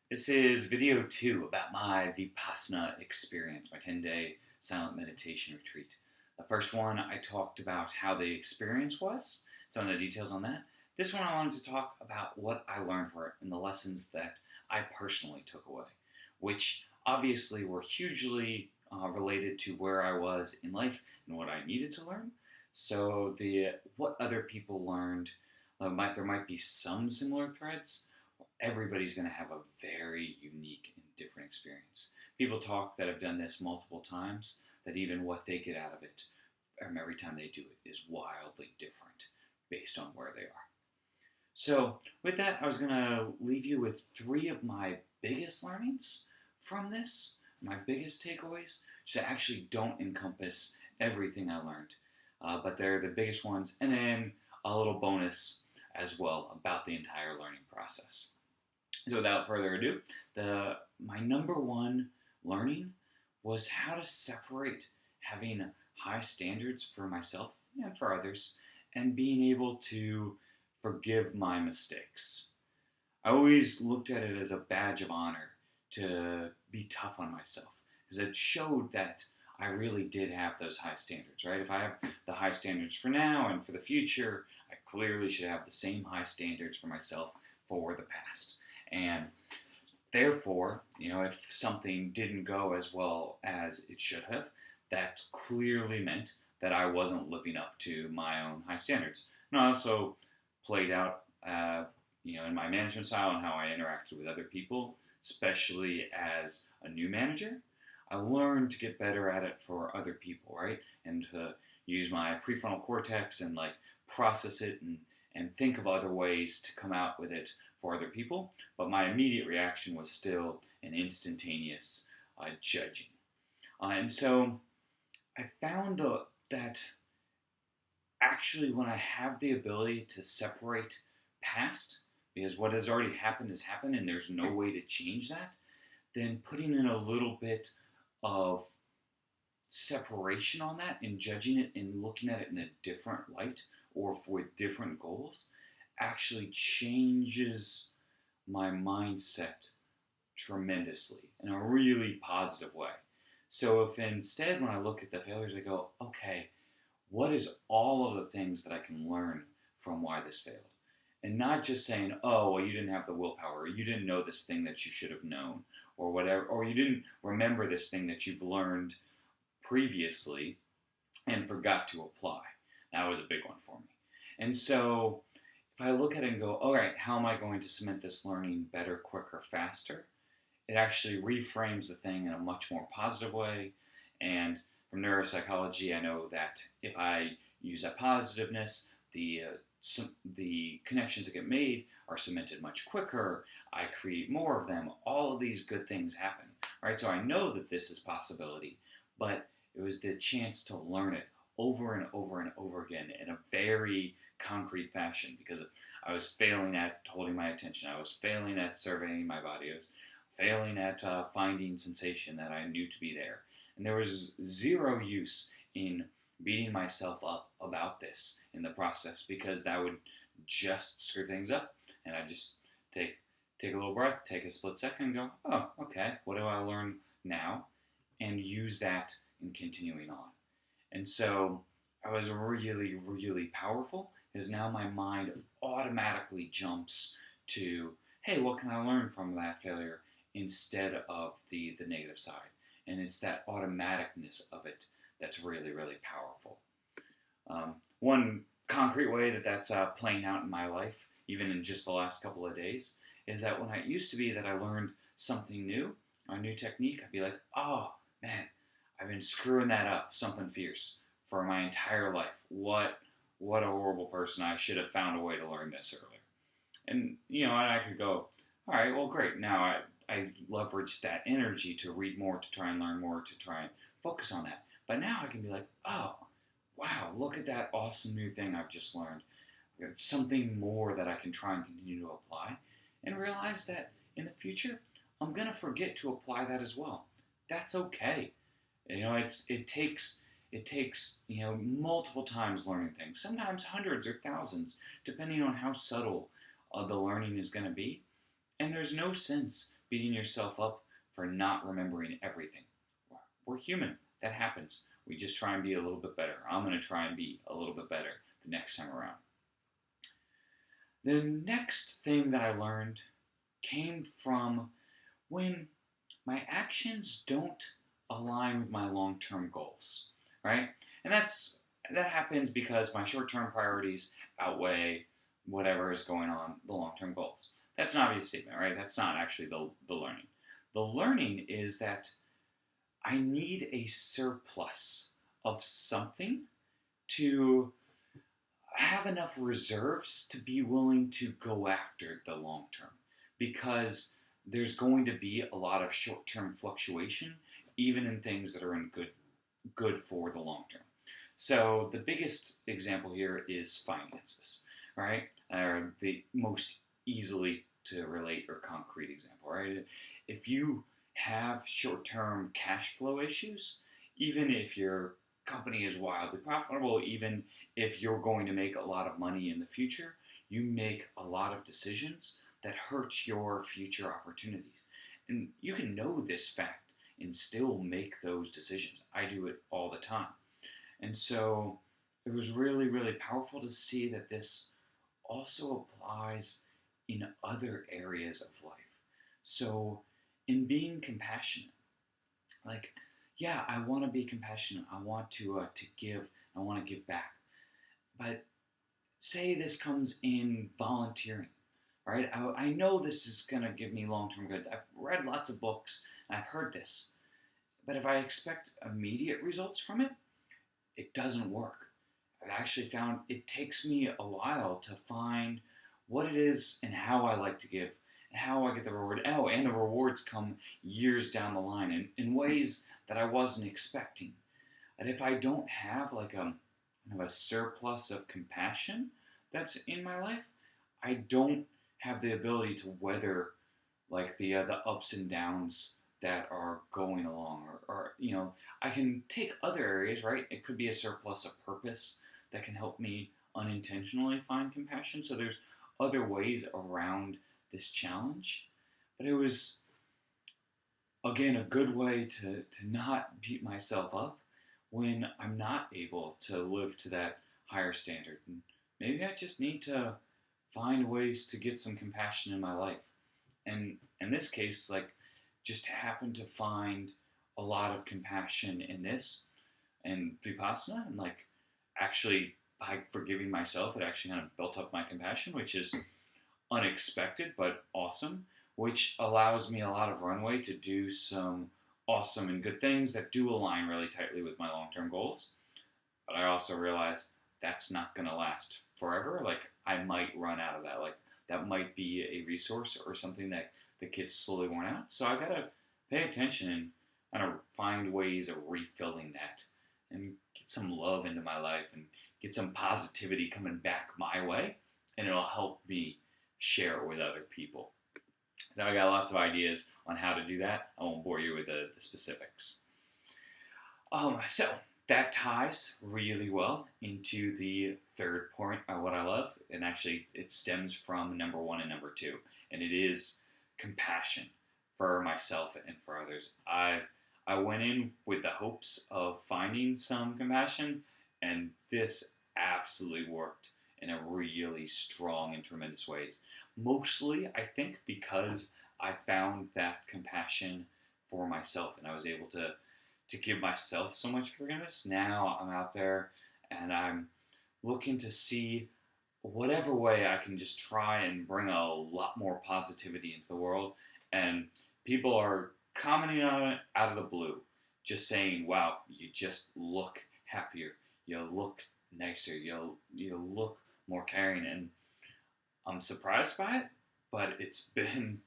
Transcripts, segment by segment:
This is video 2 about my VIpassana experience, my 10-day silent meditation retreat. The first one, I talked about how the experience was, some of the details on that. This one, I wanted to talk about what I learned for it and the lessons that I personally took away, which obviously were hugely related to where I was in life and what I needed to learn. So what other people learned, there might be some similar threads. Everybody's going to have a very unique and different experience. People talk that have done this multiple times, that even what they get out of it every time they do it is wildly different based on where they are. So with that, I was going to leave you with 3 of my biggest learnings from this, my biggest takeaways, which actually don't encompass everything I learned, but they're the biggest ones, and then a little bonus as well about the entire learning process. So without further ado, my number one learning was how to separate having high standards for myself and for others and being able to forgive my mistakes. I always looked at it as a badge of honor to be tough on myself because it showed that I really did have those high standards, right? If I have the high standards for now and for the future, I clearly should have the same high standards for myself for the past. And therefore, if something didn't go as well as it should have, that clearly meant that I wasn't living up to my own high standards. And I also played out, in my management style and how I interacted with other people, especially as a new manager. I learned to get better at it for other people, right? And to use my prefrontal cortex and process it and think of other ways to come out with it for other people. But my immediate reaction was still an instantaneous judging. And so I found that actually when I have the ability to separate past, because what has already happened has happened and there's no way to change that, then putting in a little bit of separation on that and judging it and looking at it in a different light or with different goals actually changes my mindset tremendously in a really positive way. So if instead when I look at the failures I go, okay, what is all of the things that I can learn from why this failed? And not just saying, oh, well, you didn't have the willpower, or you didn't know this thing that you should have known, or whatever, or you didn't remember this thing that you've learned previously and forgot to apply. That was a big one for me. And so if I look at it and go, all right, how am I going to cement this learning better, quicker, faster? It actually reframes the thing in a much more positive way. And from neuropsychology, I know that if I use that positiveness, the connections that get made are cemented much quicker. I create more of them. All of these good things happen, right? So I know that this is possibility, but it was the chance to learn it over and over and over again in a very concrete fashion because I was failing at holding my attention. I was failing at surveying my body. I was failing at finding sensation that I knew to be there. And there was zero use in beating myself up about this in the process because that would just screw things up. And I just take a little breath, take a split second and go, oh, okay, what do I learn now? And use that in continuing on. And so I was really, really powerful because now my mind automatically jumps to, hey, what can I learn from that failure instead of the negative side? And it's that automaticness of it that's really, really powerful. One concrete way that that's playing out in my life, even in just the last couple of days, is that when it used to be that I learned something new, a new technique, I'd be like, oh, man, I've been screwing that up, something fierce, for my entire life. What a horrible person. I should have found a way to learn this earlier. And, and I could go, all right, well, great. Now I leveraged that energy to read more, to try and learn more, to try and focus on that. But now I can be like, oh, wow, look at that awesome new thing I've just learned. There's something more that I can try and continue to apply and realize that in the future, I'm going to forget to apply that as well. That's okay. It takes multiple times learning things, sometimes hundreds or thousands, depending on how subtle the learning is going to be. And there's no sense beating yourself up for not remembering everything. We're human. That happens. We just try and be a little bit better. I'm going to try and be a little bit better the next time around. The next thing that I learned came from when my actions don't align with my long-term goals, right? And that happens because my short-term priorities outweigh whatever is going on the long-term goals. That's an obvious statement, right? That's not actually the learning. The learning is that I need a surplus of something to have enough reserves to be willing to go after the long term, because there's going to be a lot of short-term fluctuation even in things that are in good for the long term. So the biggest example here is finances, right? Or the most easily to relate or concrete example, right? If you have short-term cash flow issues, even if your company is wildly profitable, even if you're going to make a lot of money in the future, you make a lot of decisions that hurt your future opportunities. And you can know this fact and still make those decisions. I do it all the time. And so it was really, really powerful to see that this also applies in other areas of life. So in being compassionate, like, yeah, I want to be compassionate. I want to give. I want to give back. But say this comes in volunteering, right? I know this is going to give me long-term good. I've read lots of books and I've heard this. But if I expect immediate results from it, it doesn't work. I've actually found it takes me a while to find what it is and how I like to give and how I get the reward. Oh, and the rewards come years down the line in ways that I wasn't expecting. And if I don't have like a surplus of compassion that's in my life, I don't have the ability to weather like the ups and downs that are going along, or I can take other areas, right? It could be a surplus of purpose that can help me unintentionally find compassion. So there's other ways around this challenge, but it was again a good way to not beat myself up when I'm not able to live to that higher standard. And maybe I just need to find ways to get some compassion in my life. And in this case, like, just happened to find a lot of compassion in this and VIpassana, and like actually by forgiving myself, it actually kind of built up my compassion, which is unexpected but awesome, which allows me a lot of runway to do some awesome and good things that do align really tightly with my long-term goals. But I also realize that's not going to last forever. Like, I might run out of that. Like, that might be a resource or something that gets slowly worn out. So I got to pay attention and kind of find ways of refilling that and get some love into my life and get some positivity coming back my way. And it'll help me share it with other people. So I got lots of ideas on how to do that. I won't bore you with the specifics. So that ties really well into the third point of what I love. And actually, it stems from number one and number two. And it is compassion for myself and for others. I went in with the hopes of finding some compassion, and this absolutely worked in a really strong and tremendous ways. Mostly, I think, because I found that compassion for myself, and I was able to give myself so much forgiveness. Now I'm out there, and I'm looking to see whatever way I can just try and bring a lot more positivity into the world. And people are commenting on it out of the blue, just saying, wow, you just look happier, you look nicer, you look more caring. And I'm surprised by it, but it's been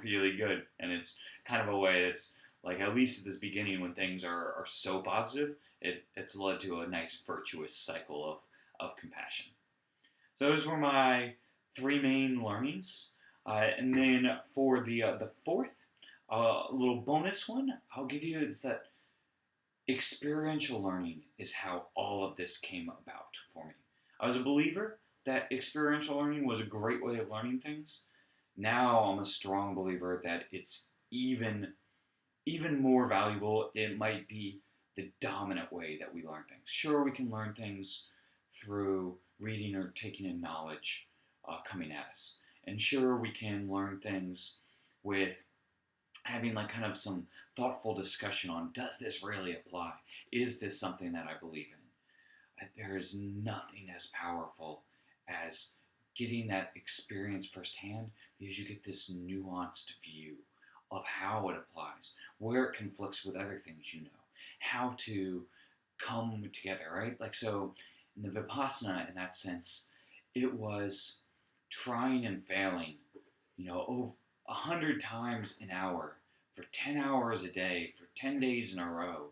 really good. And it's kind of a way that's like, at least at this beginning when things are so positive, it's led to a nice virtuous cycle of compassion. So those were my three main learnings. And then for the fourth, little bonus one, I'll give you is that experiential learning is how all of this came about for me. I was a believer that experiential learning was a great way of learning things. Now I'm a strong believer that it's even more valuable. It might be the dominant way that we learn things. Sure, we can learn things through reading or taking in knowledge coming at us. And sure, we can learn things with having like kind of some thoughtful discussion on, does this really apply? Is this something that I believe in? There is nothing as powerful as getting that experience firsthand, because you get this nuanced view of how it applies, where it conflicts with other things you know, how to come together, right? Like, so in the Vipassana, in that sense, it was trying and failing, over 100 times an hour for 10 hours a day for 10 days in a row.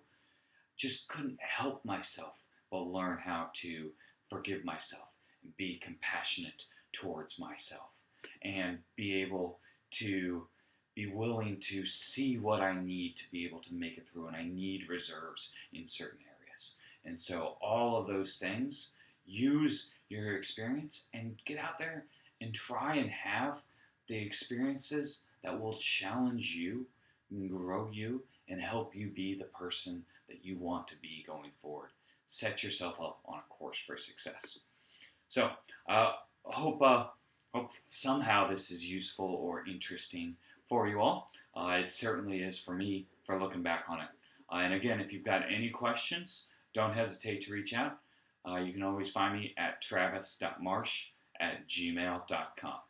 Just couldn't help myself but learn how to forgive myself and be compassionate towards myself and be able to be willing to see what I need to be able to make it through, and I need reserves in certain areas. And so all of those things, use your experience and get out there and try and have the experiences that will challenge you and grow you and help you be the person that you want to be going forward. Set yourself up on a course for success. So, hope somehow this is useful or interesting for you all. It certainly is for me for looking back on it. And again, if you've got any questions, don't hesitate to reach out. You can always find me at travis.marsh@gmail.com.